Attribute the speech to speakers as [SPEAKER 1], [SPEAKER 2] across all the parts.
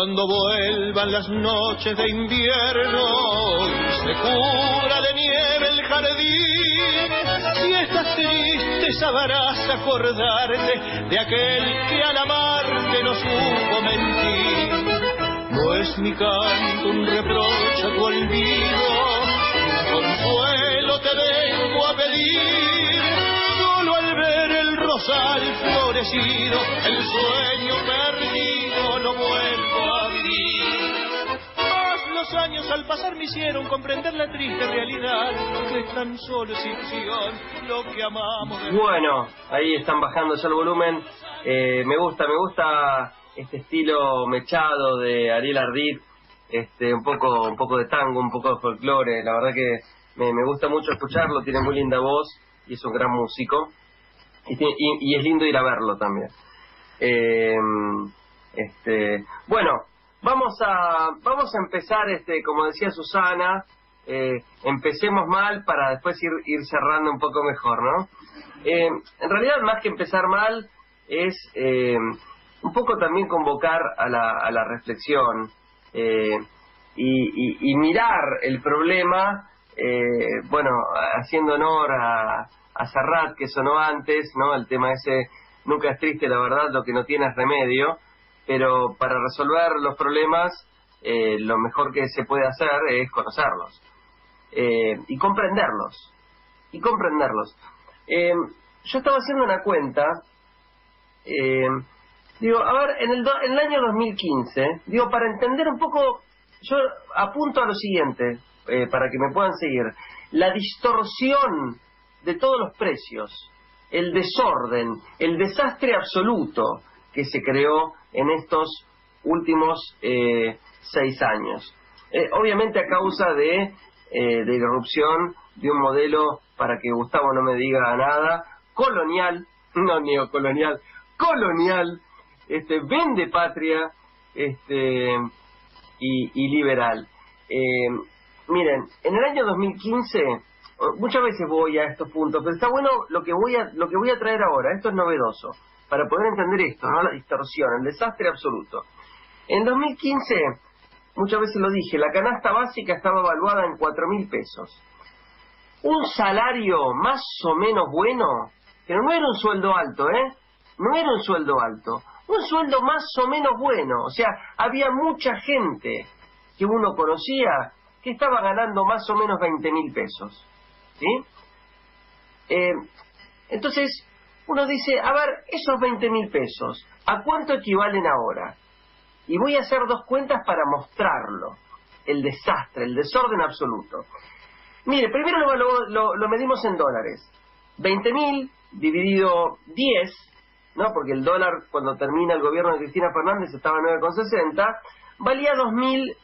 [SPEAKER 1] Cuando vuelvan las noches de invierno y se cubra de nieve el jardín, si estás triste sabrás acordarte de aquel que al amarte no supo mentir. No es mi canto un reproche a tu olvido, consuelo te vengo a pedir. Solo al ver el rosal florecido, el sueño perdido lo vuelvo a vivir. Mas los años al pasar me hicieron comprender la triste realidad, que es tan solo es ilusión lo que amamos.
[SPEAKER 2] Bueno, ahí están bajando ya el volumen. Me gusta este estilo mechado de Ariel Ardit, un poco de tango, un poco de folclore. La verdad que me gusta mucho escucharlo, tiene muy linda voz y es un gran músico. Y es lindo ir a verlo también. Bueno, vamos a empezar, como decía Susana, empecemos mal para después ir cerrando un poco mejor, ¿no? En realidad, más que empezar mal, es un poco también convocar a la reflexión y mirar el problema, haciendo honor a Serrat, que sonó antes, ¿no? El tema ese, nunca es triste la verdad, lo que no tiene es remedio, pero para resolver los problemas, lo mejor que se puede hacer es conocerlos y comprenderlos. Yo estaba haciendo una cuenta, a ver, en el año 2015, para entender un poco, yo apunto a lo siguiente, para que me puedan seguir: la distorsión de todos los precios, el desorden, el desastre absoluto que se creó en estos últimos 6 años. Obviamente a causa de la irrupción de un modelo, para que Gustavo no me diga nada, colonial, no neocolonial, colonial, vende patria y liberal. Miren, en el año 2015, muchas veces voy a estos puntos, pero está bueno lo que voy a traer ahora. Esto es novedoso, para poder entender esto, ¿no? La distorsión, el desastre absoluto. En 2015, muchas veces lo dije, la canasta básica estaba evaluada en 4.000 pesos. Un salario más o menos bueno, pero no era un sueldo alto, no era un sueldo alto, un sueldo más o menos bueno. O sea, había mucha gente que uno conocía que estaba ganando más o menos 20.000 pesos, ¿sí? Entonces, uno dice, a ver, esos 20.000 pesos, ¿a cuánto equivalen ahora? Y voy a hacer 2 cuentas para mostrarlo, el desastre, el desorden absoluto. Mire, primero lo medimos en dólares. 20.000 dividido 10, ¿no? Porque el dólar, cuando termina el gobierno de Cristina Fernández, estaba a 9,60, valía 2.000,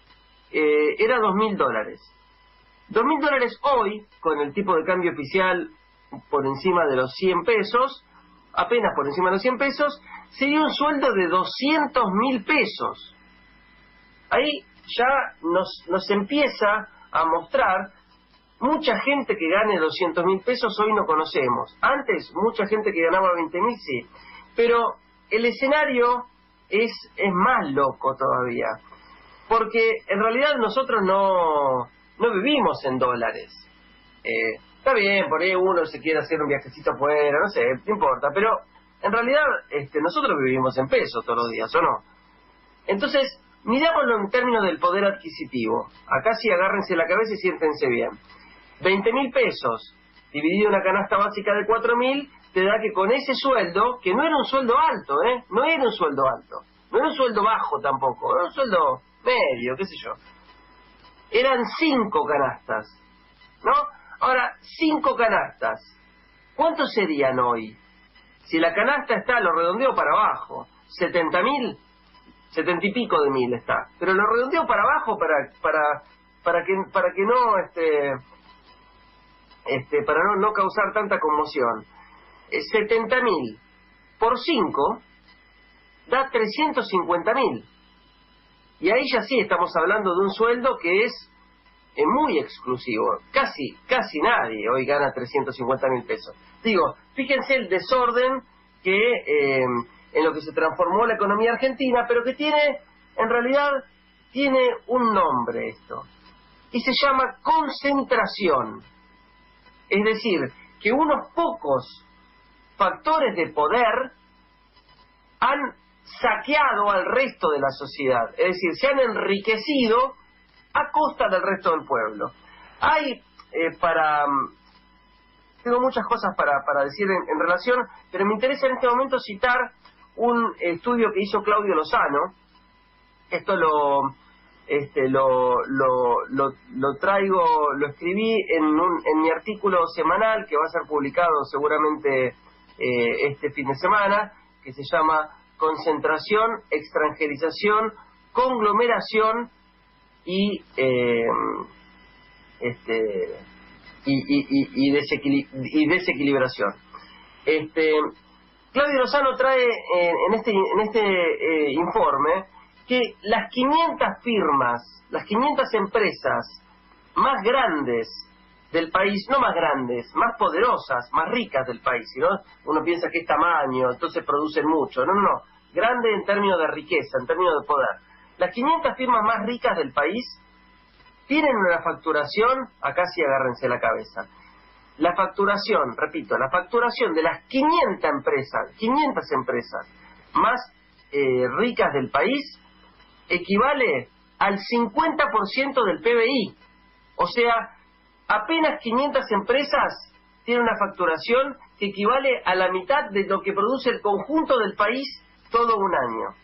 [SPEAKER 2] era 2.000 dólares. 2.000 dólares hoy, con el tipo de cambio oficial por encima de los 100 pesos, apenas por encima de los 100 pesos, sería un sueldo de 200.000 pesos. Ahí ya nos empieza a mostrar mucha gente que gane 200.000 pesos, hoy no conocemos. Antes, mucha gente que ganaba 20.000, sí. Pero el escenario es más loco todavía. Porque en realidad nosotros no vivimos en dólares. Está bien, por ahí uno se quiere hacer un viajecito afuera, no sé, no importa. Pero en realidad nosotros vivimos en pesos todos los días, ¿o no? Entonces, mirámoslo en términos del poder adquisitivo. Acá sí agárrense la cabeza y siéntense bien. 20.000 pesos dividido en una canasta básica de 4.000 te da que con ese sueldo, que no era un sueldo alto, no era un sueldo alto, no era un sueldo bajo tampoco, era un sueldo medio, qué sé yo, eran 5 canastas, ¿no? Ahora, 5 canastas, ¿cuántos serían hoy? Si la canasta está, lo redondeo para abajo, 70.000, 70 y pico de mil está, pero lo redondeo para abajo para que no para no causar tanta conmoción. 70.000 por 5 da 350.000. Y ahí ya sí estamos hablando de un sueldo que es muy exclusivo. Casi nadie hoy gana 350.000 pesos. Digo, fíjense el desorden que en lo que se transformó la economía argentina, pero que tiene en realidad tiene un nombre esto, y se llama concentración. Es decir, que unos pocos factores de poder han saqueado al resto de la sociedad, es decir, se han enriquecido a costa del resto del pueblo. Hay, tengo muchas cosas para decir en relación, pero me interesa en este momento citar un estudio que hizo Claudio Lozano. Esto lo traigo, lo escribí en mi artículo semanal que va a ser publicado seguramente este fin de semana, que se llama Concentración, Extranjerización, Conglomeración y desequilibración. Claudio Lozano trae en este informe que las 500 firmas, las 500 empresas más grandes del país, no más grandes, más poderosas, más ricas del país, ¿no? Uno piensa que es tamaño, entonces producen mucho. No, grande en términos de riqueza, en términos de poder. Las 500 firmas más ricas del país tienen una facturación, acá sí agárrense la cabeza, la facturación, repito, la facturación de las 500 empresas más ricas del país equivale al 50% del PBI. O sea, apenas 500 empresas tienen una facturación que equivale a la mitad de lo que produce el conjunto del país todo un año.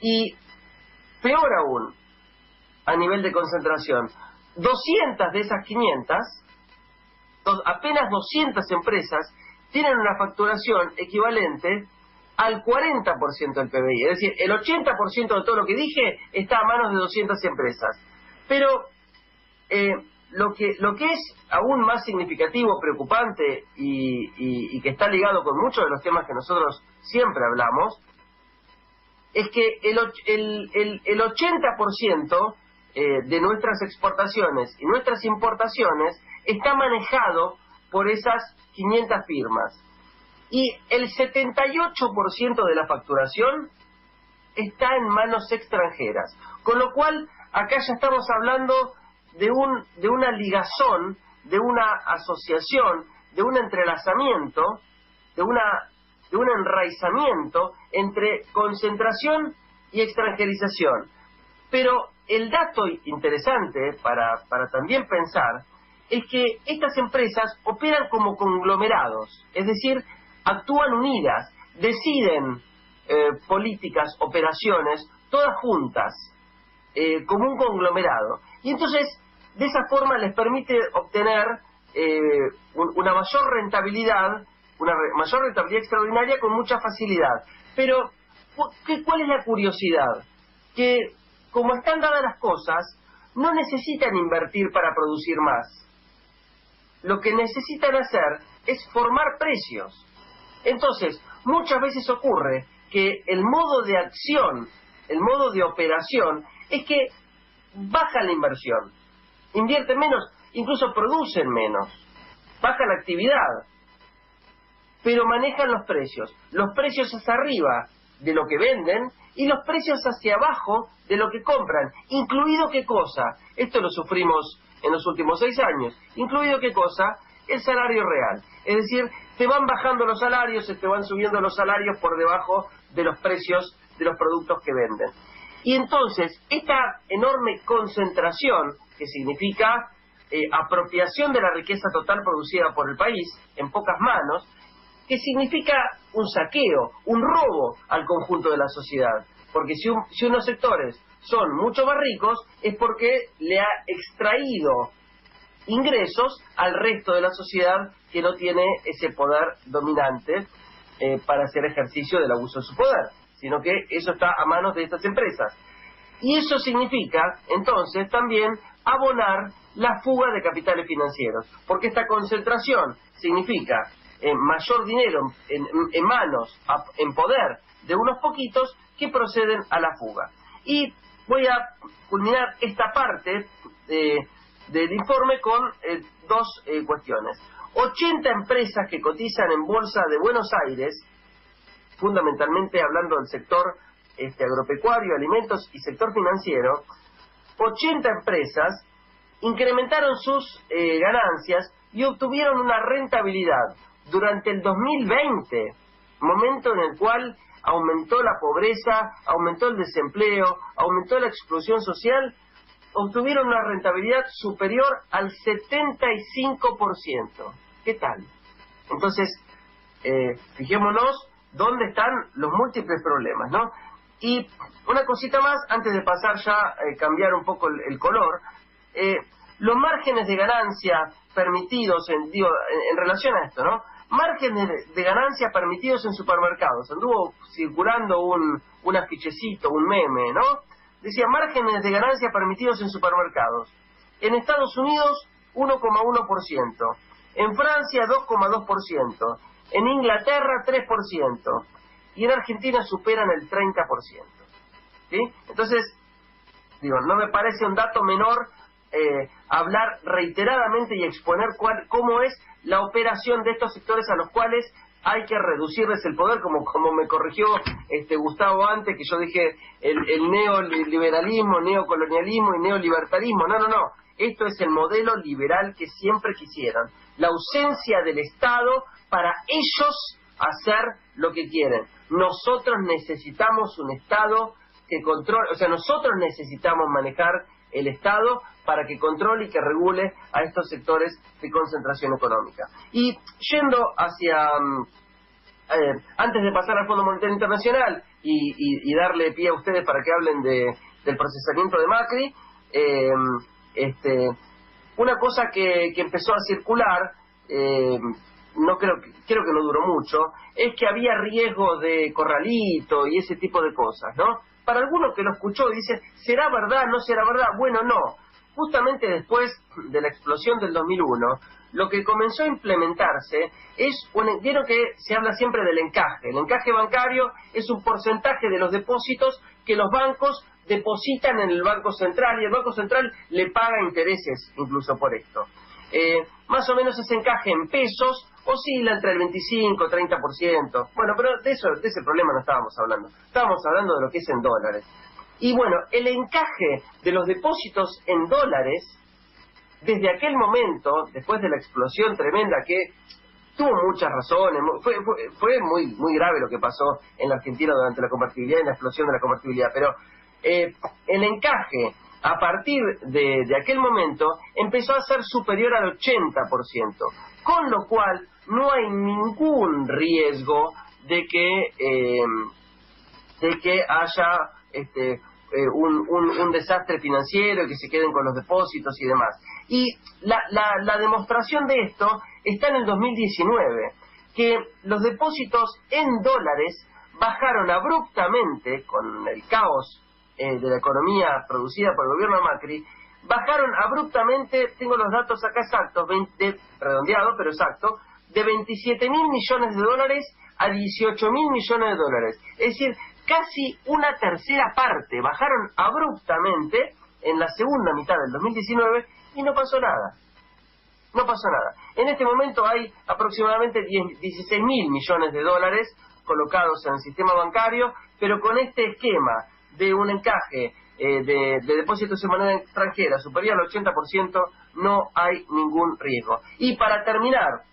[SPEAKER 2] Y peor aún, a nivel de concentración, 200 de esas 500, apenas 200 empresas tienen una facturación equivalente al 40% del PBI. Es decir, el 80% de todo lo que dije está a manos de 200 empresas. Pero lo que es aún más significativo, preocupante y que está ligado con muchos de los temas que nosotros siempre hablamos, es que el 80% de nuestras exportaciones y nuestras importaciones está manejado por esas 500 firmas. Y el 78% de la facturación está en manos extranjeras. Con lo cual, acá ya estamos hablando de una ligazón, de una asociación, de un entrelazamiento, de un enraizamiento entre concentración y extranjerización. Pero el dato interesante para también pensar es que estas empresas operan como conglomerados, es decir, actúan unidas, deciden políticas, operaciones, todas juntas, como un conglomerado. Y entonces, de esa forma les permite obtener una mayor rentabilidad extraordinaria con mucha facilidad. Pero, ¿cuál es la curiosidad? Que, como están dadas las cosas, no necesitan invertir para producir más. Lo que necesitan hacer es formar precios. Entonces, muchas veces ocurre que el modo de acción, el modo de operación, es que bajan la inversión, invierten menos, incluso producen menos, baja la actividad, pero manejan los precios hacia arriba de lo que venden y los precios hacia abajo de lo que compran, incluido qué cosa, esto lo sufrimos en los últimos 6 años, incluido qué cosa, el salario real. Es decir, te van bajando los salarios, se te van subiendo los salarios por debajo de los precios de los productos que venden. Y entonces, esta enorme concentración, que significa apropiación de la riqueza total producida por el país en pocas manos, que significa un saqueo, un robo al conjunto de la sociedad. Porque si unos sectores son mucho más ricos, es porque le ha extraído ingresos al resto de la sociedad que no tiene ese poder dominante para hacer ejercicio del abuso de su poder, sino que eso está a manos de estas empresas. Y eso significa, entonces, también abonar la fuga de capitales financieros, porque esta concentración significa mayor dinero en manos, en poder de unos poquitos que proceden a la fuga. Y voy a culminar esta parte del informe con 2 cuestiones. 80 empresas que cotizan en Bolsa de Buenos Aires, fundamentalmente hablando del sector agropecuario, alimentos y sector financiero, 80 empresas incrementaron sus ganancias y obtuvieron una rentabilidad durante el 2020, momento en el cual aumentó la pobreza, aumentó el desempleo, aumentó la exclusión social, obtuvieron una rentabilidad superior al 75%. ¿Qué tal? Entonces, fijémonos dónde están los múltiples problemas, ¿no? Y una cosita más, antes de pasar ya, cambiar un poco el color, los márgenes de ganancia permitidos, en relación a esto, ¿no? Márgenes de ganancia permitidos en supermercados. Anduvo circulando un afichecito, un meme, ¿no? Decía, márgenes de ganancia permitidos en supermercados. En Estados Unidos, 1,1%. En Francia, 2,2%. En Inglaterra, 3%. Y en Argentina superan el 30%. ¿Sí? Entonces, digo, no me parece un dato menor hablar reiteradamente y exponer cómo es la operación de estos sectores a los cuales hay que reducirles el poder, como me corrigió Gustavo antes, que yo dije el neoliberalismo, neocolonialismo y neolibertarismo. No. Esto es el modelo liberal que siempre quisieron. La ausencia del Estado para ellos hacer lo que quieren. Nosotros necesitamos un Estado que controle, o sea, nosotros necesitamos manejar el Estado para que controle y que regule a estos sectores de concentración económica. Y yendo hacia, antes de pasar al Fondo Monetario Internacional y darle pie a ustedes para que hablen del procesamiento de Macri, una cosa que empezó a circular, creo que no duró mucho, es que había riesgo de corralito y ese tipo de cosas, ¿no? Para alguno que lo escuchó y dice, ¿será verdad? ¿No será verdad? Bueno, no. Justamente después de la explosión del 2001, lo que comenzó a implementarse es, vieron que se habla siempre del encaje. El encaje bancario es un porcentaje de los depósitos que los bancos depositan en el Banco Central, y el Banco Central le paga intereses incluso por esto. Más o menos ese encaje en pesos oscila entre el 25 y 30%. Bueno, pero de ese problema no estábamos hablando. Estábamos hablando de lo que es en dólares. Y bueno, el encaje de los depósitos en dólares, desde aquel momento, después de la explosión tremenda que tuvo muchas razones, fue muy grave lo que pasó en la Argentina durante la convertibilidad y la explosión de la convertibilidad, pero el encaje a partir de aquel momento empezó a ser superior al 80%, con lo cual no hay ningún riesgo de que haya un desastre financiero y que se queden con los depósitos y demás. Y la demostración de esto está en el 2019, que los depósitos en dólares bajaron abruptamente con el caos de la economía producida por el gobierno de Macri, bajaron abruptamente, tengo los datos acá exactos, redondeado pero exacto, de 27.000 millones de dólares a 18.000 millones de dólares. Es decir, casi una tercera parte bajaron abruptamente en la segunda mitad del 2019 y no pasó nada. No pasó nada. En este momento hay aproximadamente 16.000 millones de dólares colocados en el sistema bancario, pero con este esquema de un encaje de depósitos en moneda extranjera superior al 80%, no hay ningún riesgo. Y para terminar,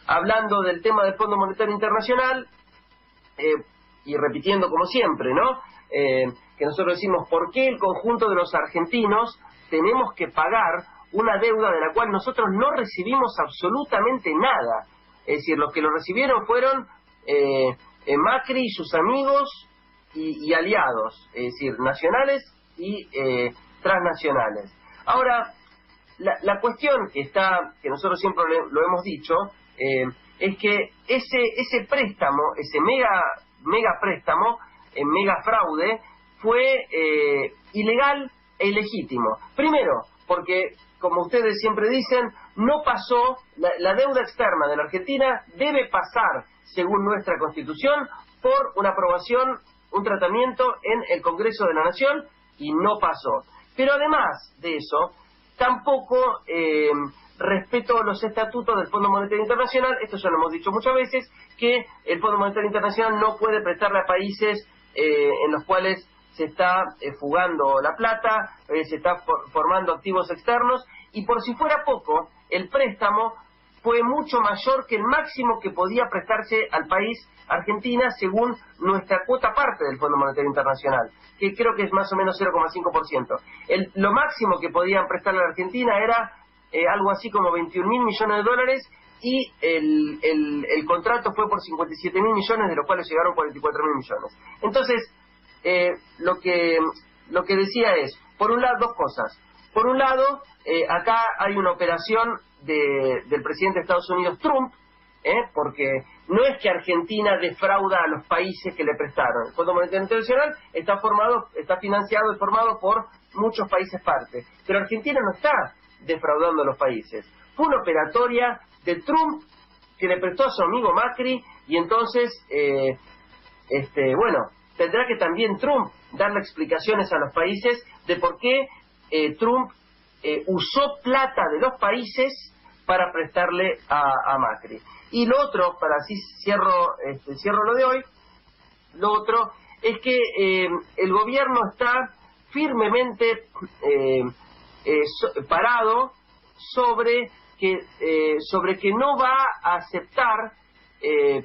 [SPEAKER 2] hablando del tema del Fondo Monetario Internacional, y repitiendo como siempre, ¿no? Que nosotros decimos, ¿por qué el conjunto de los argentinos tenemos que pagar una deuda de la cual nosotros no recibimos absolutamente nada? Es decir, los que lo recibieron fueron Macri y sus amigos y aliados, es decir, nacionales y transnacionales. Ahora, la cuestión que nosotros siempre lo hemos dicho, es que ese préstamo, ese mega préstamo, mega fraude, fue ilegal e ilegítimo. Primero, porque, como ustedes siempre dicen, no pasó, la deuda externa de la Argentina debe pasar, según nuestra Constitución, por una aprobación, un tratamiento en el Congreso de la Nación, y no pasó. Pero además de eso, tampoco respetó los estatutos del Fondo Monetario Internacional. Esto ya lo hemos dicho muchas veces, que el Fondo Monetario Internacional no puede prestarle a países en los cuales se está fugando la plata, se está formando activos externos, y por si fuera poco, el préstamo fue mucho mayor que el máximo que podía prestarse al país Argentina según nuestra cuota parte del Fondo Monetario Internacional, que creo que es más o menos 0,5%. Lo máximo que podían prestarle a la Argentina era algo así como 21.000 millones de dólares, y el contrato fue por 57.000 millones, de los cuales llegaron 44.000 millones. Entonces, lo que decía es, por un lado, dos cosas. Por un lado, acá hay una operación del presidente de Estados Unidos, Trump, porque no es que Argentina defrauda a los países que le prestaron. El Fondo Monetario Internacional está financiado y formado por muchos países parte, pero Argentina no está defraudando a los países. Fue una operatoria de Trump que le prestó a su amigo Macri, y entonces, bueno, tendrá que también Trump darle explicaciones a los países de por qué Trump usó plata de los países para prestarle a Macri. Y lo otro, para así cierro lo de hoy, lo otro es que el gobierno está firmemente parado sobre que no va a aceptar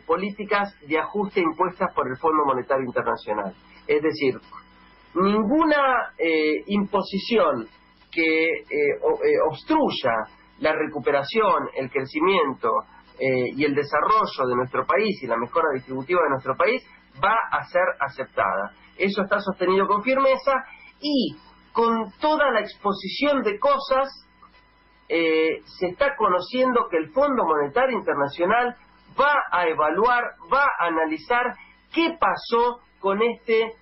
[SPEAKER 2] políticas de ajuste impuestas por el Fondo Monetario Internacional. Es decir, ninguna imposición que obstruya la recuperación, el crecimiento y el desarrollo de nuestro país y la mejora distributiva de nuestro país va a ser aceptada. Eso está sostenido con firmeza, y con toda la exposición de cosas se está conociendo que el Fondo Monetario Internacional va a evaluar, va a analizar qué pasó con este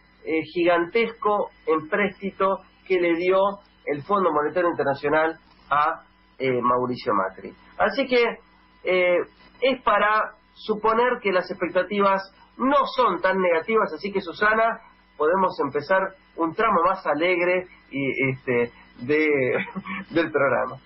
[SPEAKER 2] gigantesco empréstito que le dio el Fondo Monetario Internacional a Mauricio Macri. Así que es para suponer que las expectativas no son tan negativas, así que, Susana, podemos empezar un tramo más alegre del programa.